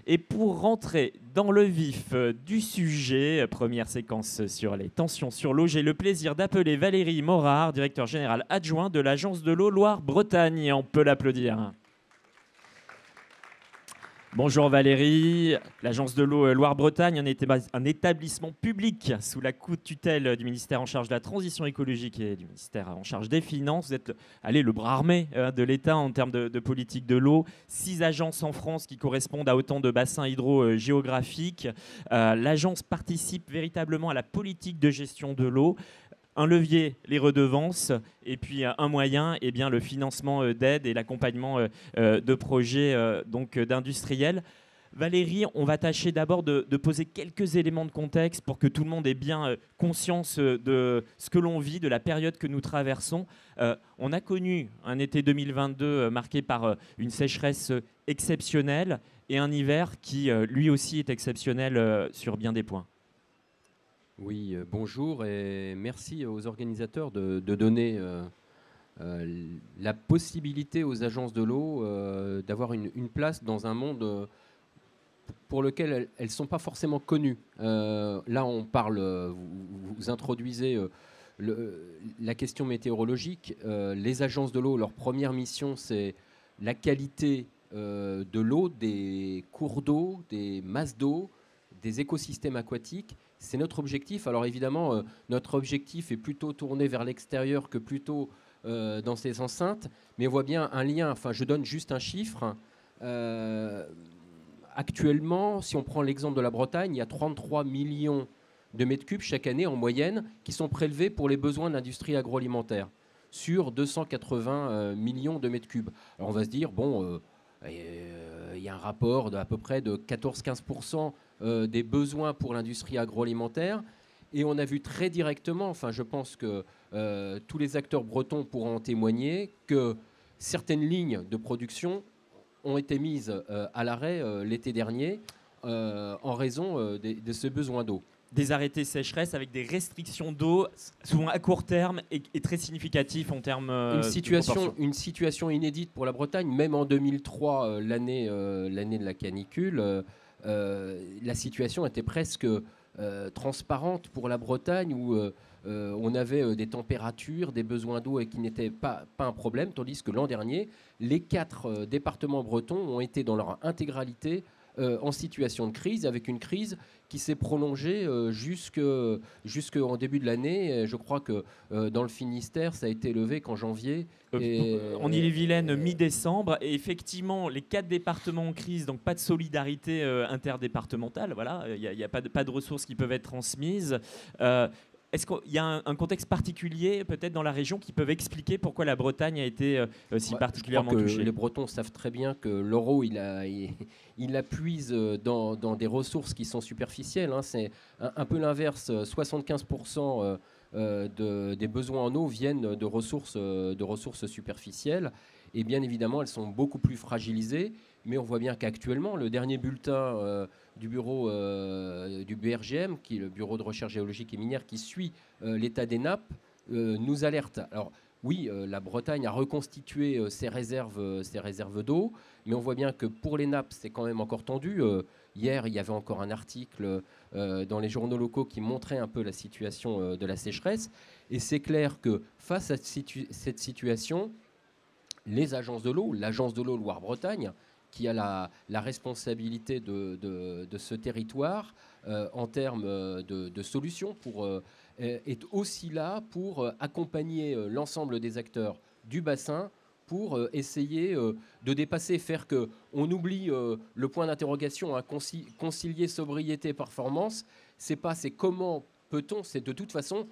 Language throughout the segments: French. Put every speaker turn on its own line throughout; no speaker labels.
Et pour rentrer dans le vif du sujet, première séquence sur les tensions sur l'eau, j'ai le plaisir d'appeler Valérie Morard, directeur général adjoint de l'Agence de l'eau Loire-Bretagne. On peut l'applaudir. Bonjour Valérie, l'Agence de l'eau Loire-Bretagne, un établissement public sous la tutelle du ministère en charge de la transition écologique et du ministère en charge des Finances. Vous êtes le bras armé de l'État en termes de politique de l'eau. 6 agences en France qui correspondent à autant de bassins hydrogéographiques. L'agence participe véritablement à la politique de gestion de l'eau. Un levier, les redevances, et puis un moyen, le financement d'aides et l'accompagnement de projets d'industriels. Valérie, on va tâcher d'abord de poser quelques éléments de contexte pour que tout le monde ait bien conscience de ce que l'on vit, de la période que nous traversons. On a connu un été 2022 marqué par une sécheresse exceptionnelle et un hiver qui, lui aussi, est exceptionnel sur bien des points.
Oui, bonjour et merci aux organisateurs de donner la possibilité aux agences de l'eau d'avoir une place dans un monde pour lequel elles ne sont pas forcément connues. Là, on parle, vous introduisez la question météorologique. Les agences de l'eau, leur première mission, c'est la qualité de l'eau, des cours d'eau, des masses d'eau, des écosystèmes aquatiques. C'est notre objectif. Alors évidemment, notre objectif est plutôt tourné vers l'extérieur que plutôt dans ces enceintes. Mais on voit bien un lien. Enfin, je donne juste un chiffre. Actuellement, si on prend l'exemple de la Bretagne, il y a 33 millions de mètres cubes chaque année en moyenne qui sont prélevés pour les besoins de l'industrie agroalimentaire sur 280 millions de mètres cubes. Alors on va se dire, bon, il y a un rapport d'à peu près de 14-15% des besoins pour l'industrie agroalimentaire. Et on a vu très directement, enfin je pense que tous les acteurs bretons pourront en témoigner, que certaines lignes de production ont été mises à l'arrêt l'été dernier en raison de ce besoin d'eau.
Des arrêtés sécheresse avec des restrictions d'eau, souvent à court terme et très significatifs en termes
une situation inédite pour la Bretagne. Même en 2003, l'année de la canicule, la situation était presque transparente pour la Bretagne, où on avait des températures, des besoins d'eau et qui n'étaient pas un problème, tandis que l'an dernier, les 4 départements bretons ont été dans leur intégralité en situation de crise, avec une crise qui s'est prolongée jusqu'en début de l'année. Je crois que dans le Finistère, ça a été levé qu'en janvier.
En Ille-et-Vilaine, mi-décembre. Et effectivement, les 4 départements en crise, donc pas de solidarité interdépartementale. Voilà, il n'y a pas de ressources qui peuvent être transmises. Est-ce qu'il y a un contexte particulier, peut-être dans la région, qui peuvent expliquer pourquoi la Bretagne a été si particulièrement touchée ?
Les Bretons savent très bien que l'euro, il la puise dans des ressources qui sont superficielles. Hein. C'est un peu l'inverse. 75% des besoins en eau viennent de ressources superficielles. Et bien évidemment, elles sont beaucoup plus fragilisées. Mais on voit bien qu'actuellement, le dernier bulletin du bureau du BRGM, qui est le Bureau de recherche géologique et minière, qui suit l'état des nappes, nous alerte. Alors oui, la Bretagne a reconstitué ses réserves d'eau, mais on voit bien que pour les nappes, c'est quand même encore tendu. Hier, il y avait encore un article dans les journaux locaux qui montrait un peu la situation de la sécheresse. Et c'est clair que face à cette situation, les agences de l'eau, l'agence de l'eau Loire-Bretagne, qui a la responsabilité de ce territoire en termes de solutions, est aussi là pour accompagner l'ensemble des acteurs du bassin pour essayer de dépasser, faire qu'on oublie le point d'interrogation, hein, concilier sobriété et performance. C'est comment peut-on, c'est de toute façon...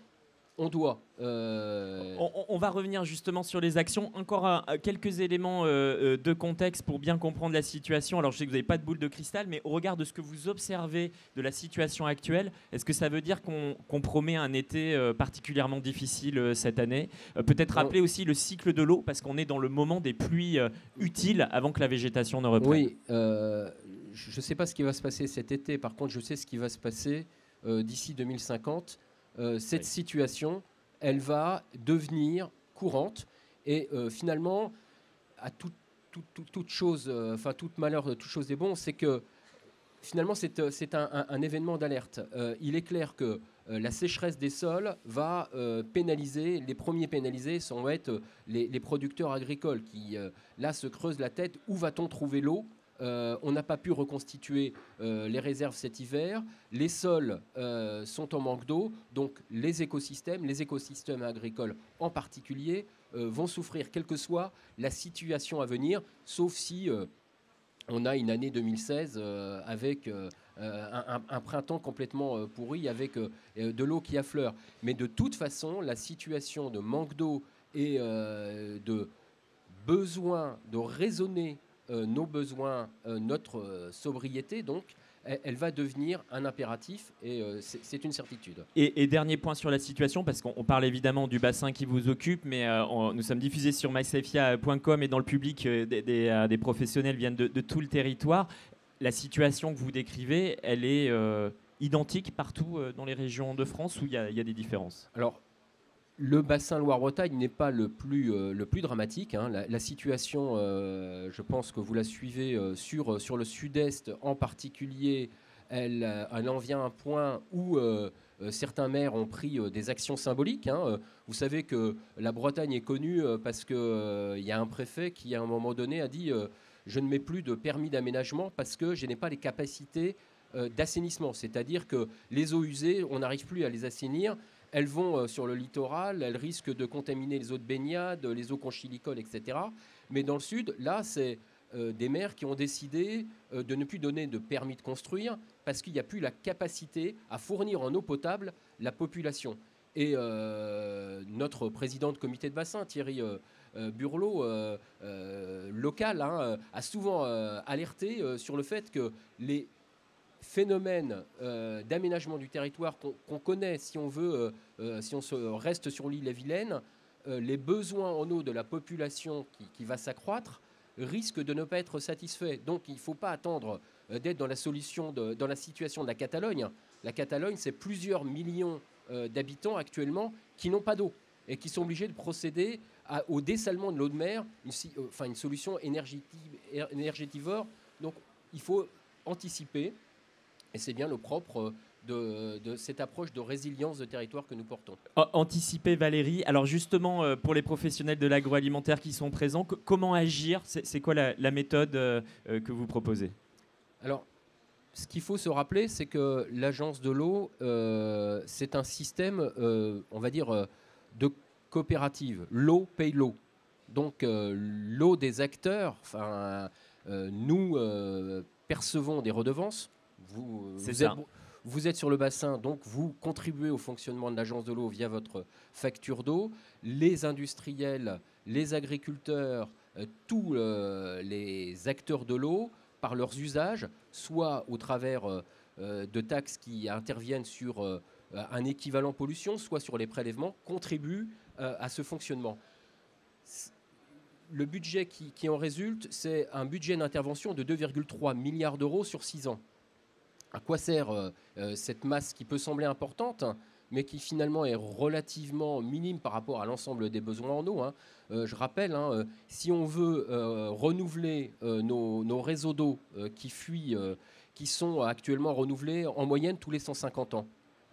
On doit.
On va revenir justement sur les actions. Encore quelques éléments de contexte pour bien comprendre la situation. Alors je sais que vous n'avez pas de boule de cristal, mais au regard de ce que vous observez de la situation actuelle, est-ce que ça veut dire qu'on promet un été particulièrement difficile cette année ? Peut-être rappeler aussi le cycle de l'eau, parce qu'on est dans le moment des pluies utiles avant que la végétation ne reprenne.
Oui, je ne sais pas ce qui va se passer cet été. Par contre, je sais ce qui va se passer d'ici 2050. Cette situation, elle va devenir courante et finalement, à toute chose, enfin tout malheur, toute chose est bon, c'est que finalement, c'est un événement d'alerte. Il est clair que la sécheresse des sols va pénaliser, les premiers pénalisés vont être les producteurs agricoles qui, là, se creusent la tête. Où va-t-on trouver l'eau ? On n'a pas pu reconstituer les réserves cet hiver. Les sols sont en manque d'eau. Donc, les écosystèmes agricoles en particulier, vont souffrir, quelle que soit la situation à venir, sauf si on a une année 2016 avec un printemps complètement pourri, avec de l'eau qui affleure. Mais de toute façon, la situation de manque d'eau et de besoin de raisonner nos besoins, notre sobriété, donc, elle va devenir un impératif et c'est une certitude.
Et dernier point sur la situation, parce qu'on parle évidemment du bassin qui vous occupe, mais nous sommes diffusés sur mysafia.com et dans le public, des professionnels viennent de tout le territoire. La situation que vous décrivez, elle est identique partout dans les régions de France, ou il y a des différences ?
Alors, le bassin Loire-Bretagne n'est pas le plus dramatique. Hein. La situation, je pense que vous la suivez sur le sud-est en particulier, elle en vient à un point où certains maires ont pris des actions symboliques. Hein. Vous savez que la Bretagne est connue parce qu'il y a un préfet qui, à un moment donné, a dit je ne mets plus de permis d'aménagement parce que je n'ai pas les capacités d'assainissement. C'est-à-dire que les eaux usées, on n'arrive plus à les assainir. Elles vont sur le littoral, elles risquent de contaminer les eaux de baignade, les eaux conchylicoles, etc. Mais dans le sud, là, c'est des maires qui ont décidé de ne plus donner de permis de construire parce qu'il n'y a plus la capacité à fournir en eau potable la population. Et notre président de comité de bassin, Thierry Burlot, local, hein, a souvent alerté sur le fait que les phénomène d'aménagement du territoire qu'on connaît, si on se reste sur l'île-et-Vilaine, les besoins en eau de la population qui va s'accroître risquent de ne pas être satisfaits. Donc il ne faut pas attendre d'être dans la situation de la Catalogne. La Catalogne, c'est plusieurs millions d'habitants actuellement qui n'ont pas d'eau et qui sont obligés de procéder au dessalement de l'eau de mer, une solution énergétivore. Donc il faut anticiper. Et c'est bien le propre de cette approche de résilience de territoire que nous portons.
Anticiper, Valérie. Alors justement, pour les professionnels de l'agroalimentaire qui sont présents, comment agir ? C'est quoi la méthode que vous proposez ?
Alors, ce qu'il faut se rappeler, c'est que l'agence de l'eau, c'est un système, on va dire, de coopérative. L'eau paye l'eau. Donc, l'eau des acteurs, nous percevons des redevances. Vous êtes sur le bassin, donc vous contribuez au fonctionnement de l'agence de l'eau via votre facture d'eau. Les industriels, les agriculteurs, tous les acteurs de l'eau, par leurs usages, soit au travers de taxes qui interviennent sur un équivalent pollution, soit sur les prélèvements, contribuent à ce fonctionnement. Le budget qui en résulte, c'est un budget d'intervention de 2,3 milliards d'euros sur 6 ans. À quoi sert cette masse qui peut sembler importante, mais qui finalement est relativement minime par rapport à l'ensemble des besoins en eau, hein. Je rappelle, hein, si on veut renouveler nos réseaux d'eau qui sont actuellement renouvelés en moyenne tous les 150 ans,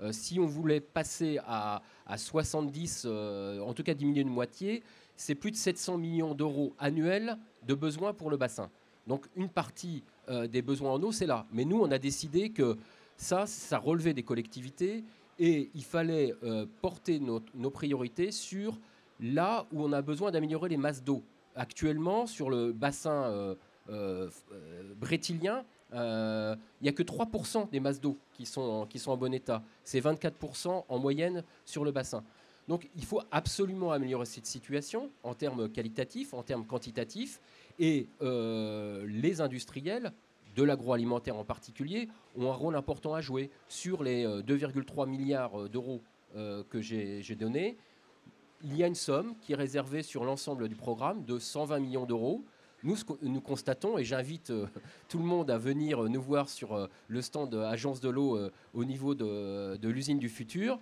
si on voulait passer à 70, en tout cas diminuer de moitié, c'est plus de 700 millions d'euros annuels de besoins pour le bassin. Donc une partie des besoins en eau, c'est là. Mais nous, on a décidé que ça relevait des collectivités et il fallait porter nos priorités sur là où on a besoin d'améliorer les masses d'eau. Actuellement, sur le bassin brétilien, il n'y a que 3% des masses d'eau qui sont en bon état. C'est 24% en moyenne sur le bassin. Donc il faut absolument améliorer cette situation en termes qualitatifs, en termes quantitatifs. Et les industriels, de l'agroalimentaire en particulier, ont un rôle important à jouer sur les 2,3 milliards d'euros que j'ai donnés. Il y a une somme qui est réservée sur l'ensemble du programme de 120 millions d'euros. Nous constatons, et j'invite tout le monde à venir nous voir sur le stand Agence de l'eau au niveau de l'usine du futur,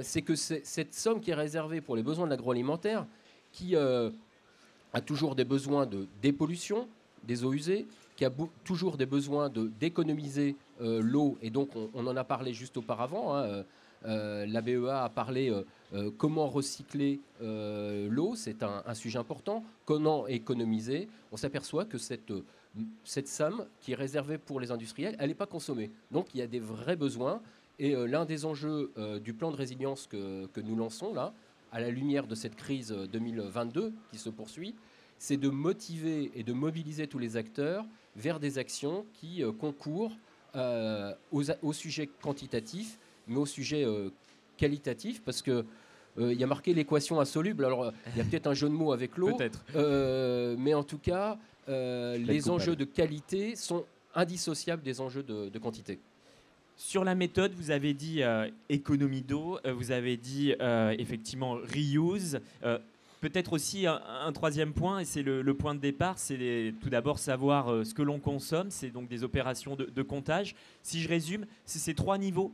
c'est que cette somme qui est réservée pour les besoins de l'agroalimentaire, qui a toujours des besoins de dépollution des eaux usées, qui a toujours des besoins d'économiser l'eau, et donc on en a parlé juste auparavant, hein, la BEA a parlé comment recycler l'eau, c'est un sujet important, comment économiser. On s'aperçoit que cette somme qui est réservée pour les industriels, elle n'est pas consommée. Donc il y a des vrais besoins, et l'un des enjeux du plan de résilience que nous lançons là, à la lumière de cette crise 2022 qui se poursuit, c'est de motiver et de mobiliser tous les acteurs vers des actions qui concourent au sujet quantitatif, mais au sujet qualitatif, parce que il y a marqué l'équation insoluble. Alors, il y a peut-être un jeu de mots avec l'eau, mais en tout cas, les enjeux de qualité sont indissociables des enjeux de quantité.
Sur la méthode, vous avez dit économie d'eau, vous avez dit effectivement reuse. Peut-être aussi un troisième point, et c'est le point de départ, c'est tout d'abord savoir ce que l'on consomme, c'est donc des opérations de comptage. Si je résume, c'est ces trois niveaux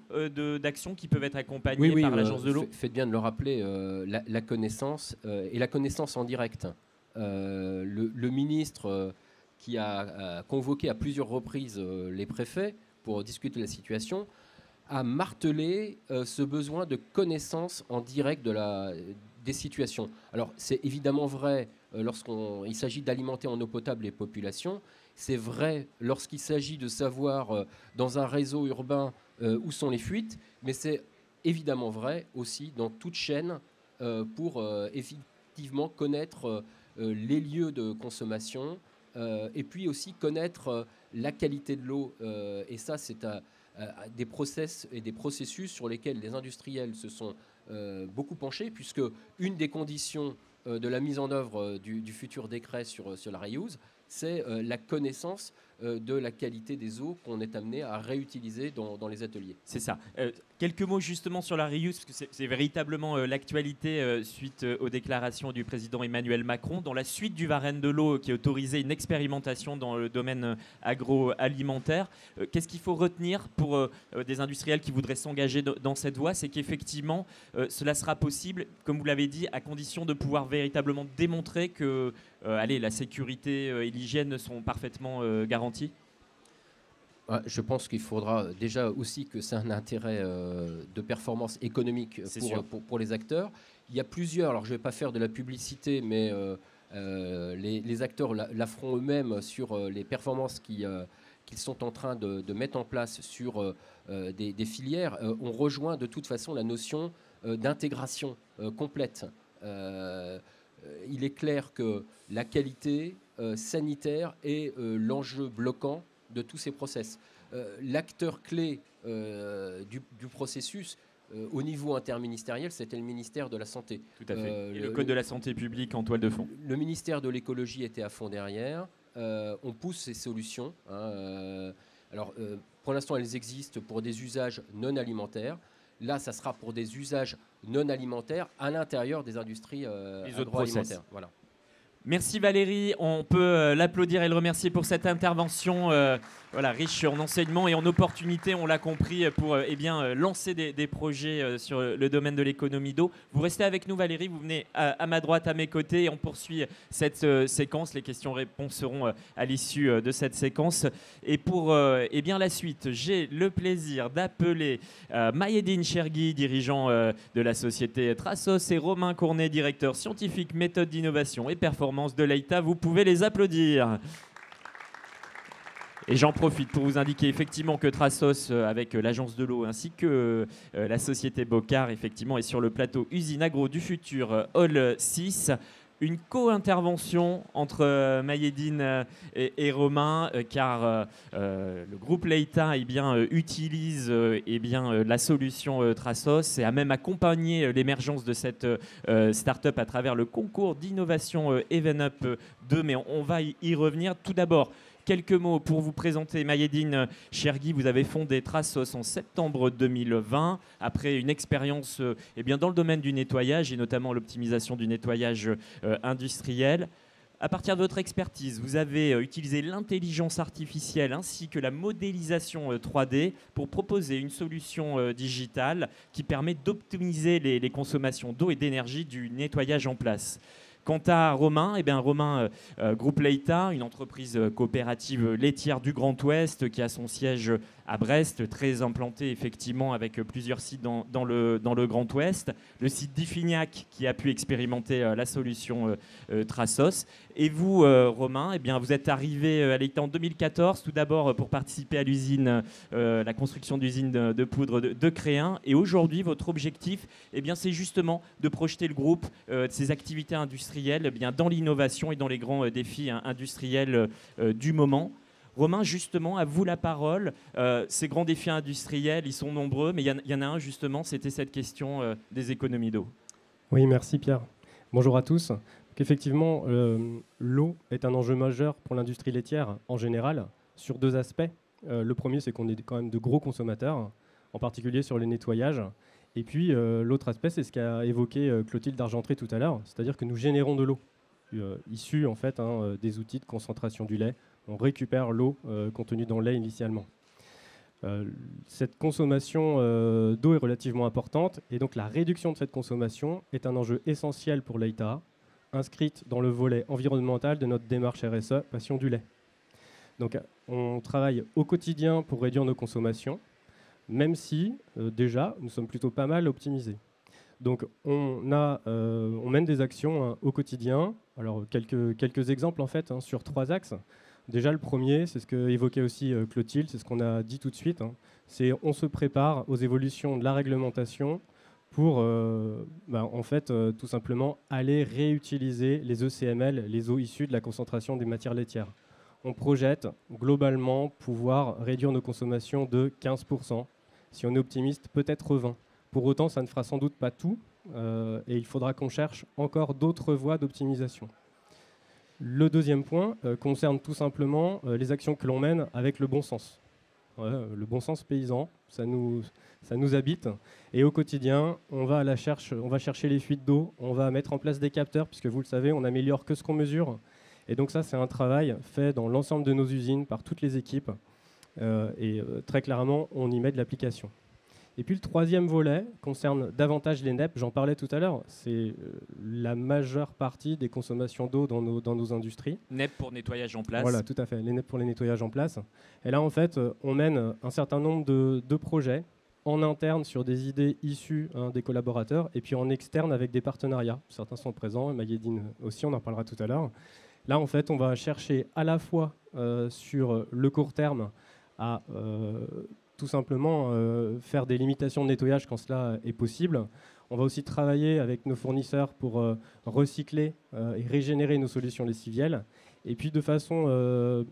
d'action qui peuvent être accompagnés par l'Agence de l'eau.
Faites bien de le rappeler, la connaissance et la connaissance en direct. Le ministre qui a convoqué à plusieurs reprises les préfets pour discuter de la situation a martelé ce besoin de connaissance en direct des situations. Alors, c'est évidemment vrai lorsqu'il s'agit d'alimenter en eau potable les populations. C'est vrai lorsqu'il s'agit de savoir dans un réseau urbain où sont les fuites. Mais c'est évidemment vrai aussi dans toute chaîne pour effectivement connaître les lieux de consommation et puis aussi connaître la qualité de l'eau. Et ça, c'est des process et des processus sur lesquels les industriels se sont beaucoup penchés, puisque une des conditions de la mise en œuvre du futur décret sur la reuse, c'est la connaissance de la qualité des eaux qu'on est amené à réutiliser dans les ateliers.
C'est ça. Quelques mots justement sur la reuse, parce que c'est véritablement l'actualité suite aux déclarations du président Emmanuel Macron. Dans la suite du Varenne de l'eau qui a autorisé une expérimentation dans le domaine agroalimentaire, qu'est-ce qu'il faut retenir pour des industriels qui voudraient s'engager dans cette voie? C'est qu'effectivement, cela sera possible, comme vous l'avez dit, à condition de pouvoir véritablement démontrer que la sécurité et l'hygiène sont parfaitement garanties.
Je pense qu'il faudra déjà aussi que c'est un intérêt de performance économique pour les acteurs. Il y a plusieurs, alors je ne vais pas faire de la publicité, mais les acteurs la feront eux-mêmes sur les performances qu'ils sont en train de mettre en place sur des filières. On rejoint de toute façon la notion d'intégration complète. Il est clair que la qualité sanitaire est l'enjeu bloquant de tous ces process. L'acteur clé du processus au niveau interministériel, c'était le ministère de la Santé.
Tout à fait. Et le Code de la santé publique en toile de fond.
Le ministère de l'écologie était à fond derrière. On pousse ces solutions. Alors, pour l'instant, elles existent pour des usages non alimentaires. Là, ça sera pour des usages non alimentaires à l'intérieur des industries agroalimentaires. Voilà.
Merci Valérie, on peut l'applaudir et le remercier pour cette intervention riche en enseignements et en opportunités, on l'a compris, pour lancer des projets sur le domaine de l'économie d'eau. Vous restez avec nous Valérie, vous venez à ma droite, à mes côtés, et on poursuit cette séquence. Les questions-réponses seront à l'issue de cette séquence. Et pour la suite, j'ai le plaisir d'appeler Mayedine Chergui, dirigeant de la société Trasos, et Romain Cournet, directeur scientifique méthode d'innovation et performance de l'EITA. Vous pouvez les applaudir. Et j'en profite pour vous indiquer effectivement que Trasos, avec l'Agence de l'eau ainsi que la société Bocard, effectivement, est sur le plateau Usine Agro du Futur Hall 6. Une co-intervention entre Mayedine et Romain, car le groupe l'EITA utilise la solution Trasos et a même accompagné l'émergence de cette start-up à travers le concours d'innovation EvenUp 2. Mais on va y revenir. Tout d'abord, quelques mots pour vous présenter. Mayedine Chergui, vous avez fondé Trasos en septembre 2020, après une expérience dans le domaine du nettoyage et notamment l'optimisation du nettoyage industriel. À partir de votre expertise, vous avez utilisé l'intelligence artificielle ainsi que la modélisation 3D pour proposer une solution digitale qui permet d'optimiser les consommations d'eau et d'énergie du nettoyage en place. Quant à Romain, eh bien Romain, Groupe Leïta, une entreprise coopérative laitière du Grand Ouest qui a son siège à Brest, très implanté effectivement avec plusieurs sites dans le Grand Ouest. Le site d'Iffignac qui a pu expérimenter la solution Trasos. Et vous, Romain, eh bien, vous êtes arrivé à Leïta en 2014, tout d'abord pour participer à l'usine, la construction d'usine de poudre de Créin. Et aujourd'hui, votre objectif, eh bien, c'est justement de projeter le groupe de ses activités industrielles eh bien, dans l'innovation et dans les grands défis industriels du moment. Romain, justement, à vous la parole. Ces grands défis industriels, ils sont nombreux, mais il y en a un, justement, c'était cette question des économies d'eau.
Oui, merci Pierre. Bonjour à tous. Donc, effectivement, l'eau est un enjeu majeur pour l'industrie laitière en général, sur deux aspects. Le premier, c'est qu'on est quand même de gros consommateurs, en particulier sur les nettoyages. Et puis, l'autre aspect, c'est ce qu'a évoqué Clotilde d'Argentré tout à l'heure, c'est-à-dire que nous générons de l'eau, issue en fait des outils de concentration du lait. On récupère l'eau contenue dans le lait initialement. Cette consommation d'eau est relativement importante et donc la réduction de cette consommation est un enjeu essentiel pour Leïta, inscrite dans le volet environnemental de notre démarche RSE Passion du lait. Donc on travaille au quotidien pour réduire nos consommations, même si déjà nous sommes plutôt pas mal optimisés. Donc on mène des actions au quotidien. Alors quelques exemples en fait sur 3 axes. Déjà, le premier, c'est ce que évoquait aussi Clotilde, c'est ce qu'on a dit tout de suite, c'est on se prépare aux évolutions de la réglementation pour en fait, tout simplement aller réutiliser les ECML, les eaux issues de la concentration des matières laitières. On projette globalement pouvoir réduire nos consommations de 15%. Si on est optimiste, peut-être 20%. Pour autant, ça ne fera sans doute pas tout et il faudra qu'on cherche encore d'autres voies d'optimisation. Le deuxième point concerne tout simplement les actions que l'on mène avec le bon sens. Le bon sens paysan, ça nous habite. Et au quotidien, on va chercher les fuites d'eau, on va mettre en place des capteurs, puisque vous le savez, on n'améliore que ce qu'on mesure. Et donc ça, c'est un travail fait dans l'ensemble de nos usines par toutes les équipes. Très clairement, on y met de l'application. Et puis le troisième volet concerne davantage les NEP, j'en parlais tout à l'heure, c'est la majeure partie des consommations d'eau dans nos industries.
NEP pour nettoyage en place.
Voilà, tout à fait, les NEP pour les nettoyages en place. Et là, en fait, on mène un certain nombre de projets en interne sur des idées issues des collaborateurs et puis en externe avec des partenariats. Certains sont présents, Mayedine aussi, on en parlera tout à l'heure. Là, en fait, on va chercher à la fois sur le court terme à tout simplement faire des limitations de nettoyage quand cela est possible. On va aussi travailler avec nos fournisseurs pour recycler et régénérer nos solutions lessivielles. Et puis de façon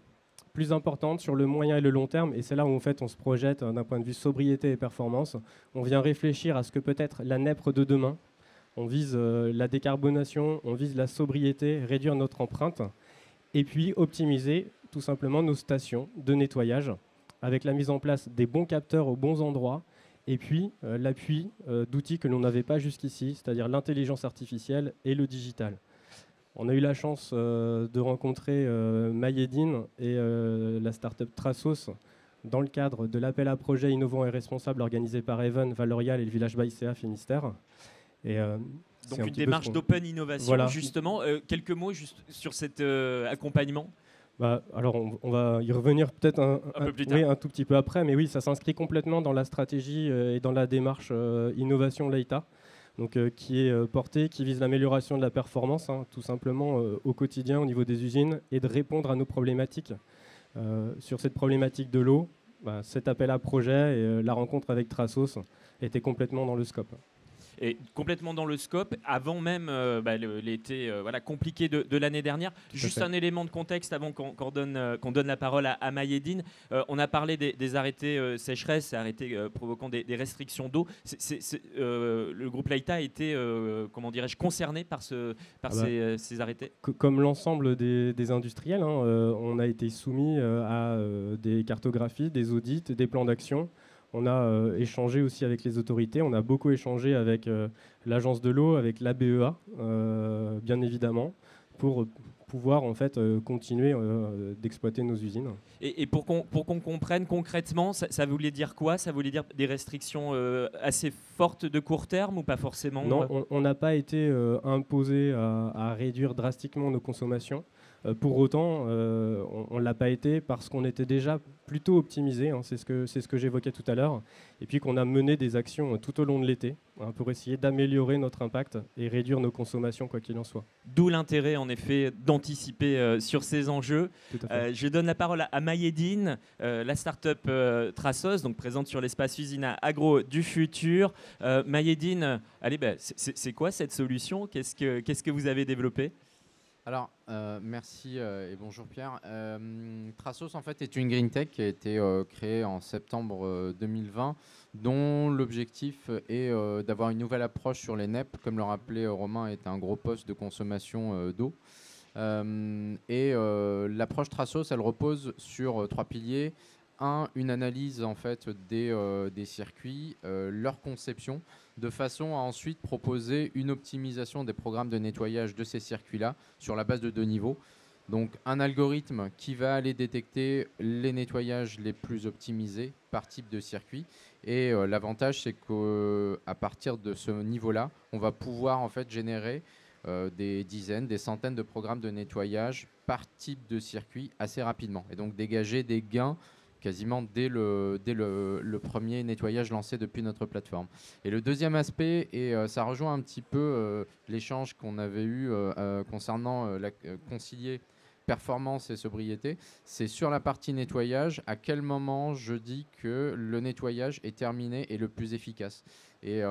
plus importante sur le moyen et le long terme, et c'est là où en fait, on se projette d'un point de vue sobriété et performance, on vient réfléchir à ce que peut être la NEPR de demain. On vise la décarbonation, on vise la sobriété, réduire notre empreinte, et puis optimiser tout simplement nos stations de nettoyage, avec la mise en place des bons capteurs aux bons endroits, et puis l'appui d'outils que l'on n'avait pas jusqu'ici, c'est-à-dire l'intelligence artificielle et le digital. On a eu la chance de rencontrer Mayedine et la start-up Trasos dans le cadre de l'appel à projets innovants et responsables organisé par Even, Valorial et le Village Baïséa Finistère.
Donc une démarche d'open innovation, voilà. Justement. Quelques mots juste sur cet accompagnement.
Alors on va y revenir peut-être un tout petit peu après, mais oui, ça s'inscrit complètement dans la stratégie et dans la démarche innovation Leïta, donc, qui est portée, qui vise l'amélioration de la performance, tout simplement au quotidien au niveau des usines, et de répondre à nos problématiques. Sur cette problématique de l'eau, cet appel à projet et la rencontre avec Trasos était complètement dans le scope.
Et complètement dans le scope, avant même l'été compliqué de l'année dernière. Juste un élément de contexte avant qu'on donne la parole à Mayedine. On a parlé des arrêtés sécheresse, arrêtés provoquant des restrictions d'eau. Le groupe Leïta a été concerné par ces arrêtés.
Comme l'ensemble des industriels, on a été soumis à des cartographies, des audits, des plans d'action. On a échangé aussi avec les autorités, on a beaucoup échangé avec l'agence de l'eau, avec l'ABEA, bien évidemment, pour pouvoir en fait continuer d'exploiter nos usines.
Et pour qu'on comprenne concrètement, ça voulait dire quoi? Ça voulait dire des restrictions assez fortes de court terme ou pas forcément?
Non, on n'a pas été imposé à réduire drastiquement nos consommations. Pour autant, on ne l'a pas été parce qu'on était déjà plutôt optimisé, hein, c'est ce que j'évoquais tout à l'heure, et puis qu'on a mené des actions tout au long de l'été pour essayer d'améliorer notre impact et réduire nos consommations quoi qu'il en soit.
D'où l'intérêt en effet d'anticiper sur ces enjeux. Je donne la parole à Mayedine, la start-up Trasos, donc présente sur l'espace usine agro du futur. Mayedine, allez, c'est quoi cette solution? Qu'est-ce que vous avez développé?
Alors, merci et bonjour Pierre. Trasos en fait est une green tech qui a été créée en septembre 2020, dont l'objectif est d'avoir une nouvelle approche sur les NEP. Comme le rappelait Romain, est un gros poste de consommation d'eau. L'approche Trasos, elle repose sur 3 piliers. Une analyse en fait des circuits, leur conception, de façon à ensuite proposer une optimisation des programmes de nettoyage de ces circuits-là sur la base de 2 niveaux. Donc un algorithme qui va aller détecter les nettoyages les plus optimisés par type de circuit. Et l'avantage, c'est qu'à partir de ce niveau-là, on va pouvoir en fait générer des dizaines, des centaines de programmes de nettoyage par type de circuit assez rapidement. Et donc dégager des gains quasiment dès le premier nettoyage lancé depuis notre plateforme. Et le deuxième aspect, et ça rejoint un petit peu l'échange qu'on avait eu concernant concilier performance et sobriété, c'est sur la partie nettoyage, à quel moment je dis que le nettoyage est terminé et le plus efficace. Et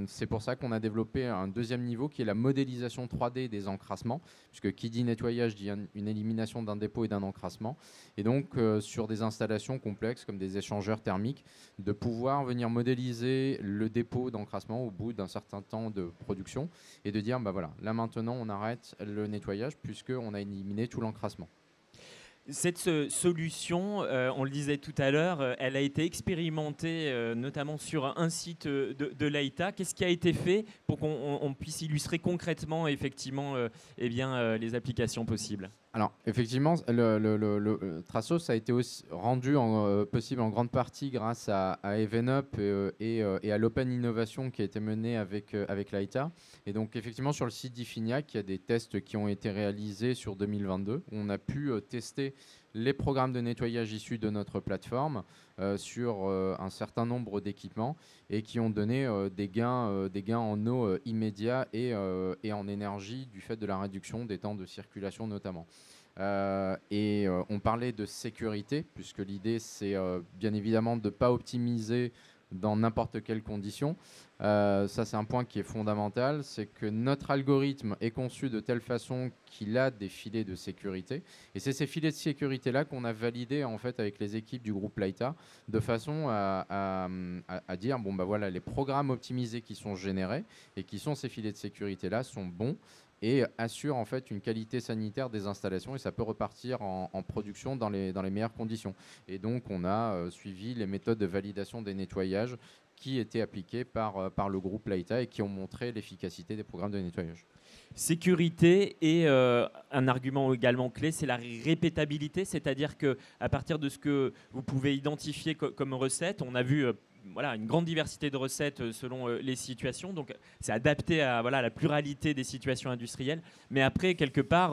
c'est pour ça qu'on a développé un deuxième niveau qui est la modélisation 3D des encrassements, puisque qui dit nettoyage dit une élimination d'un dépôt et d'un encrassement. Et donc sur des installations complexes comme des échangeurs thermiques, de pouvoir venir modéliser le dépôt d'encrassement au bout d'un certain temps de production et de dire, bah voilà, là maintenant on arrête le nettoyage puisqu'on a éliminé tout l'encrassement.
Cette solution, on le disait tout à l'heure, elle a été expérimentée notamment sur un site de l'AITA. Qu'est-ce qui a été fait pour qu'on puisse illustrer concrètement effectivement, les applications possibles?
Alors, effectivement, le Trasos a été aussi rendu possible en grande partie grâce à EvenUp et à l'Open Innovation qui a été menée avec l'AITA. Et donc, effectivement, sur le site d'Ifiniac, il y a des tests qui ont été réalisés sur 2022. On a pu tester les programmes de nettoyage issus de notre plateforme sur un certain nombre d'équipements et qui ont donné des gains en eau immédiats et en énergie du fait de la réduction des temps de circulation notamment. On parlait de sécurité, puisque l'idée c'est bien évidemment de ne pas optimiser dans n'importe quelle condition. Ça c'est un point qui est fondamental, c'est que notre algorithme est conçu de telle façon qu'il a des filets de sécurité. Et c'est ces filets de sécurité-là qu'on a validés en fait avec les équipes du groupe Laita, de façon à dire, bon bah voilà, les programmes optimisés qui sont générés et qui sont ces filets de sécurité-là sont bons et assure en fait une qualité sanitaire des installations et ça peut repartir en production dans les meilleures conditions. Et donc on a suivi les méthodes de validation des nettoyages qui étaient appliquées par le groupe Laita et qui ont montré l'efficacité des programmes de nettoyage.
Sécurité et un argument également clé, c'est la répétabilité, c'est-à-dire qu'à partir de ce que vous pouvez identifier comme recette, on a vu une grande diversité de recettes selon les situations, donc c'est adapté à la pluralité des situations industrielles, mais après quelque part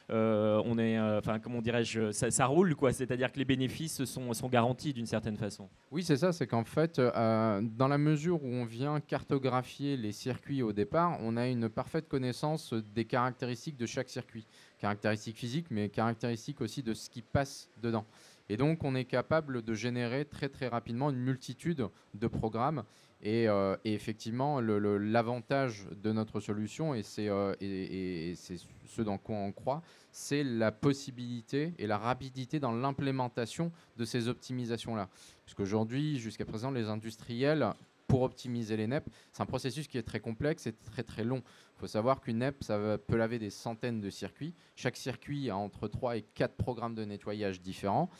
on est, comment dirais-je, ça roule quoi, c'est-à-dire que les bénéfices sont garantis d'une certaine façon.
Oui, c'est ça, c'est qu'en fait dans la mesure où on vient cartographier les circuits au départ, on a une parfaite connaissance des caractéristiques de chaque circuit, caractéristiques physiques mais caractéristiques aussi de ce qui passe dedans. Et donc, on est capable de générer très, très rapidement une multitude de programmes. Et effectivement, l'avantage de notre solution, et c'est ce dans quoi on croit, c'est la possibilité et la rapidité dans l'implémentation de ces optimisations-là. Puisqu'aujourd'hui, jusqu'à présent, les industriels, pour optimiser les NEP, c'est un processus qui est très complexe et très, très long. Il faut savoir qu'une NEP, ça peut laver des centaines de circuits. Chaque circuit a entre 3 et 4 programmes de nettoyage différents.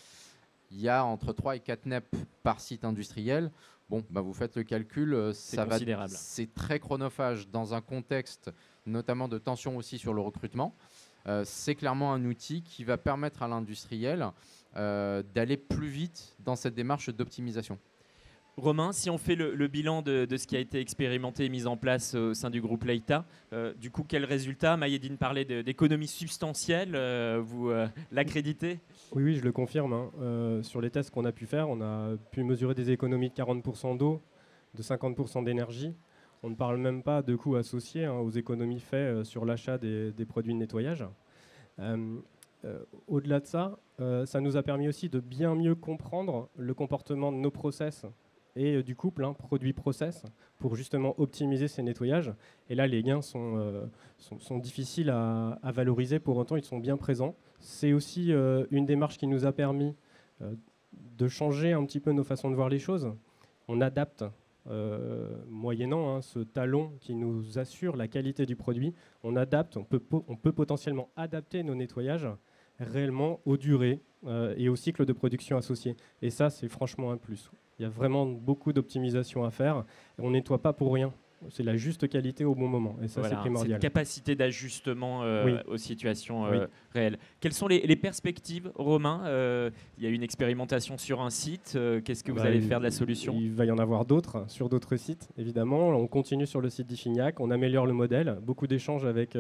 Il y a entre 3 et 4 NEP par site industriel. Bon, bah vous faites le calcul, c'est très chronophage dans un contexte notamment de tension aussi sur le recrutement. c'est clairement un outil qui va permettre à l'industriel d'aller plus vite dans cette démarche d'optimisation.
Romain, si on fait le bilan de ce qui a été expérimenté et mis en place au sein du groupe Leïta, du coup, quel résultat? Mayedine parlait d'économies substantielles, vous l'accréditez?
Oui, je le confirme, hein. Sur les tests qu'on a pu faire, on a pu mesurer des économies de 40% d'eau, de 50% d'énergie. On ne parle même pas de coûts associés aux économies faites sur l'achat des produits de nettoyage. Au-delà de ça, ça nous a permis aussi de bien mieux comprendre le comportement de nos process et du couple produit-process pour justement optimiser ces nettoyages. Et là, les gains sont difficiles à valoriser, pour autant ils sont bien présents. C'est aussi une démarche qui nous a permis de changer un petit peu nos façons de voir les choses. On adapte, moyennant ce talon qui nous assure la qualité du produit, on adapte, on peut potentiellement adapter nos nettoyages réellement aux durées et au cycle de production associé. Et ça, c'est franchement un plus. Il y a vraiment beaucoup d'optimisation à faire. On ne nettoie pas pour rien. C'est la juste qualité au bon moment. Et ça,
Voilà,
c'est primordial.
c'est une capacité d'ajustement aux situations
Oui.
réelles. Quelles sont les perspectives, Romain? Il y a une expérimentation sur un site. Qu'est-ce que vous allez faire de la solution?
Il va y en avoir d'autres sur d'autres sites, évidemment. On continue sur le site d'Ifignac. On améliore le modèle. Beaucoup d'échanges avec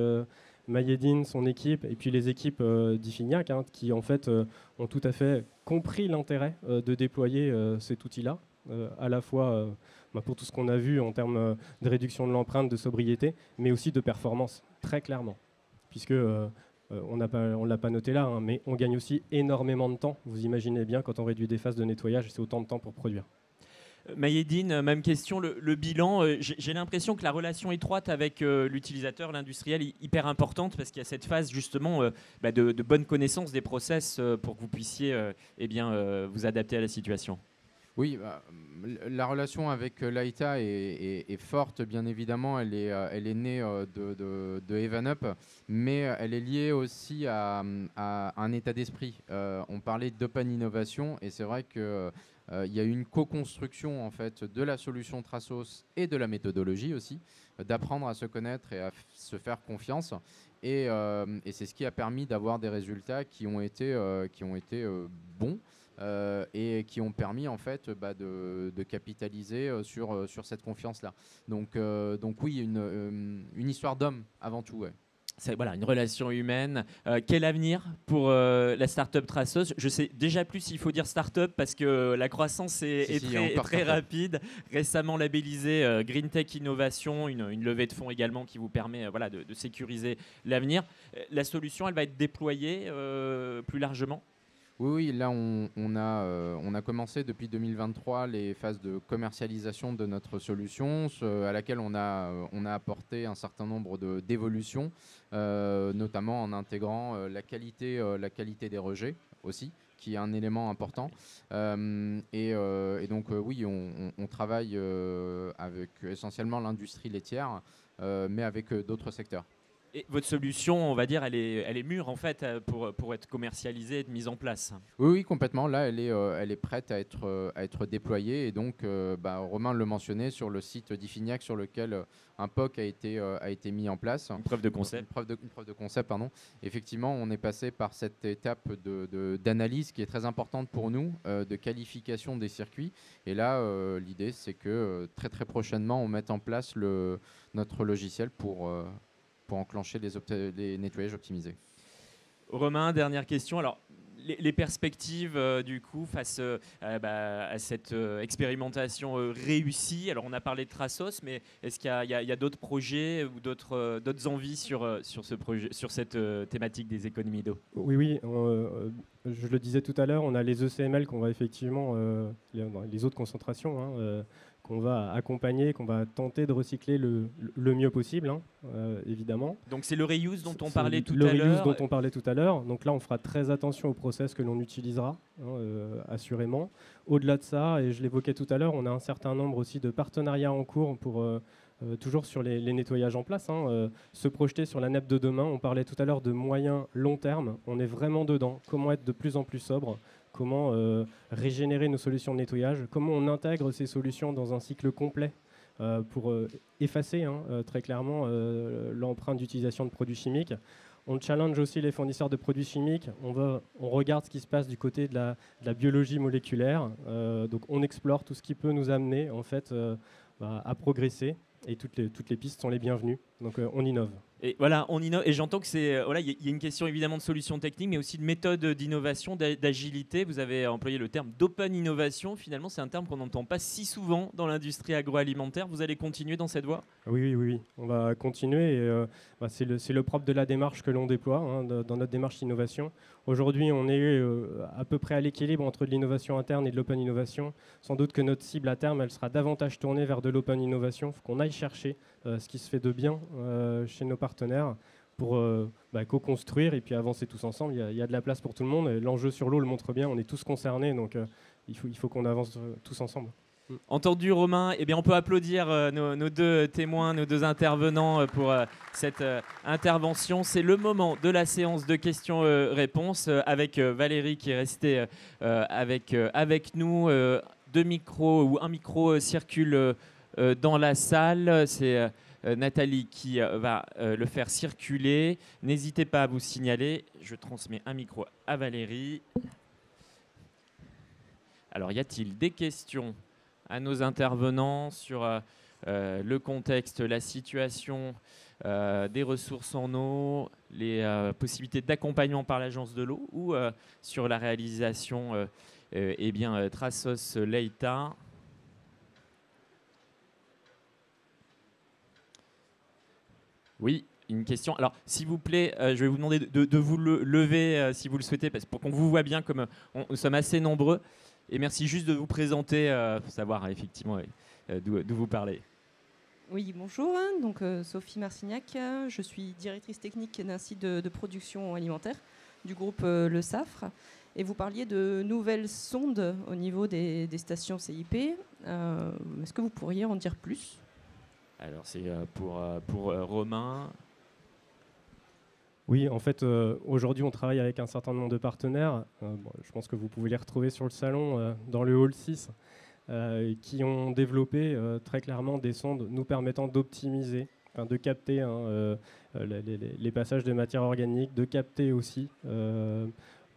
Mayedine, son équipe, et puis les équipes d'Ifignac, qui en fait ont tout à fait compris l'intérêt de déployer cet outil-là, à la fois pour tout ce qu'on a vu en termes de réduction de l'empreinte, de sobriété, mais aussi de performance, très clairement. Puisque on ne l'a pas noté là, mais on gagne aussi énormément de temps. Vous imaginez bien, quand on réduit des phases de nettoyage, c'est autant de temps pour produire.
Mayedine, même question, le bilan. J'ai l'impression que la relation étroite avec l'utilisateur, l'industriel, est hyper importante parce qu'il y a cette phase justement de bonne connaissance des process pour que vous puissiez vous adapter à la situation.
Oui, la relation avec Leïta est forte, bien évidemment. Elle est née de Evan-Up, mais elle est liée aussi à un état d'esprit. On parlait d'open innovation, et c'est vrai que il y a eu une co-construction en fait de la solution Trasos et de la méthodologie aussi, d'apprendre à se connaître et à se faire confiance. Et c'est ce qui a permis d'avoir des résultats qui ont été bons. Et qui ont permis en fait de capitaliser sur cette confiance-là. Donc oui, une histoire d'homme avant tout. Ouais.
C'est une relation humaine. Quel avenir pour la startup Trasos? Je sais déjà plus s'il faut dire startup parce que la croissance est très rapide. Récemment labellisé Green Tech Innovation, une levée de fonds également qui vous permet de sécuriser l'avenir. La solution, elle va être déployée plus largement?
Oui, là on a commencé depuis 2023 les phases de commercialisation de notre solution, à laquelle on a apporté un certain nombre d'évolutions, notamment en intégrant la qualité des rejets aussi, qui est un élément important. Et donc oui, on travaille avec essentiellement l'industrie laitière, mais avec d'autres secteurs.
Et votre solution, on va dire, elle est mûre en fait pour être commercialisée, être mise en place.
Oui, complètement. Là, elle est prête à être déployée. Et donc, Romain le mentionnait sur le site d'Ifignac sur lequel un POC a été mis en place.
Une preuve de concept.
Une preuve de concept, pardon. Effectivement, on est passé par cette étape d'analyse qui est très importante pour nous, de qualification des circuits. Et là, l'idée, c'est que très très prochainement, on mette en place notre logiciel pour enclencher les nettoyages optimisés.
Romain, dernière question. Alors, les perspectives du coup face à cette expérimentation réussie. Alors, on a parlé de Trasos, mais est-ce qu'il y a d'autres projets ou d'autres envies sur ce projet, sur cette thématique des économies d'eau?
Oui. Je le disais tout à l'heure, on a les ECML qu'on va effectivement, les autres concentrations, qu'on va accompagner, qu'on va tenter de recycler le mieux possible, évidemment.
Donc c'est le reuse dont on parlait tout à l'heure.
Le reuse dont on parlait tout à l'heure. Donc là, on fera très attention au process que l'on utilisera, assurément. Au-delà de ça, et je l'évoquais tout à l'heure, on a un certain nombre aussi de partenariats en cours pour toujours sur les nettoyages en place, se projeter sur la NEP de demain. On parlait tout à l'heure de moyen long terme. On est vraiment dedans. Comment être de plus en plus sobre? Comment régénérer nos solutions de nettoyage? Comment on intègre ces solutions dans un cycle complet pour effacer très clairement l'empreinte d'utilisation de produits chimiques? On challenge aussi les fournisseurs de produits chimiques. On regarde ce qui se passe du côté de la biologie moléculaire. Donc on explore tout ce qui peut nous amener en fait, à progresser. Et toutes les pistes sont les bienvenues. Donc on innove.
Et voilà, on innove. Et j'entends que c'est voilà, il y a une question évidemment de solutions techniques, mais aussi de méthode d'innovation, d'agilité. Vous avez employé le terme d'open innovation. Finalement, c'est un terme qu'on n'entend pas si souvent dans l'industrie agroalimentaire. Vous allez continuer dans cette voie ?
Oui. On va continuer. Et, c'est le propre de la démarche que l'on déploie dans notre démarche d'innovation. Aujourd'hui, on est à peu près à l'équilibre entre de l'innovation interne et de l'open innovation. Sans doute que notre cible à terme, elle sera davantage tournée vers de l'open innovation. Il faut qu'on aille chercher ce qui se fait de bien chez nos partenaires pour co-construire et puis avancer tous ensemble. Il y a de la place pour tout le monde. L'enjeu sur l'eau le montre bien. On est tous concernés, donc il faut qu'on avance tous ensemble.
Entendu, Romain. Eh bien, on peut applaudir nos deux témoins, nos deux intervenants pour cette intervention. C'est le moment de la séance de questions-réponses avec Valérie qui est restée avec nous. Deux micros ou un micro circule dans la salle. C'est Nathalie qui va le faire circuler. N'hésitez pas à vous signaler. Je transmets un micro à Valérie. Alors, y a-t-il des questions à nos intervenants sur le contexte, la situation des ressources en eau, les possibilités d'accompagnement par l'Agence de l'eau ou sur la réalisation Trasos Leita. Oui, une question. Alors, s'il vous plaît, je vais vous demander de vous lever si vous le souhaitez, pour qu'on vous voit bien, comme nous sommes assez nombreux. Et merci juste de vous présenter pour savoir effectivement d'où vous parlez.
Oui, bonjour. Donc, Sophie Marcignac, je suis directrice technique d'un site de production alimentaire du groupe Le Safre. Et vous parliez de nouvelles sondes au niveau des stations CIP. Est-ce que vous pourriez en dire plus ?
Alors, c'est pour Romain.
Oui, en fait, aujourd'hui, on travaille avec un certain nombre de partenaires. Je pense que vous pouvez les retrouver sur le salon, dans le hall 6, qui ont développé très clairement des sondes nous permettant d'optimiser, de capter les passages de matière organique, de capter aussi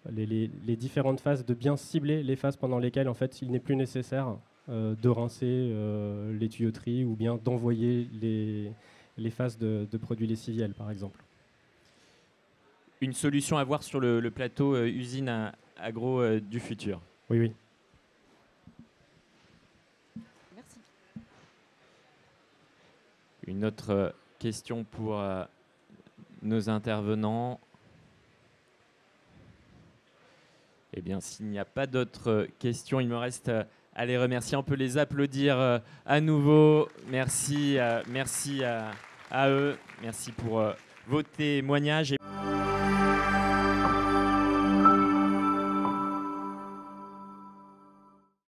les différentes phases, de bien cibler les phases pendant lesquelles, en fait, il n'est plus nécessaire de rincer les tuyauteries ou bien d'envoyer les phases de produits lessiviels, par exemple.
Une solution à voir sur le plateau usine agro du futur.
Oui.
Merci.
Une autre question pour nos intervenants. Eh bien, s'il n'y a pas d'autres questions, il me reste à les remercier. On peut les applaudir à nouveau. Merci à eux. Merci pour vos témoignages.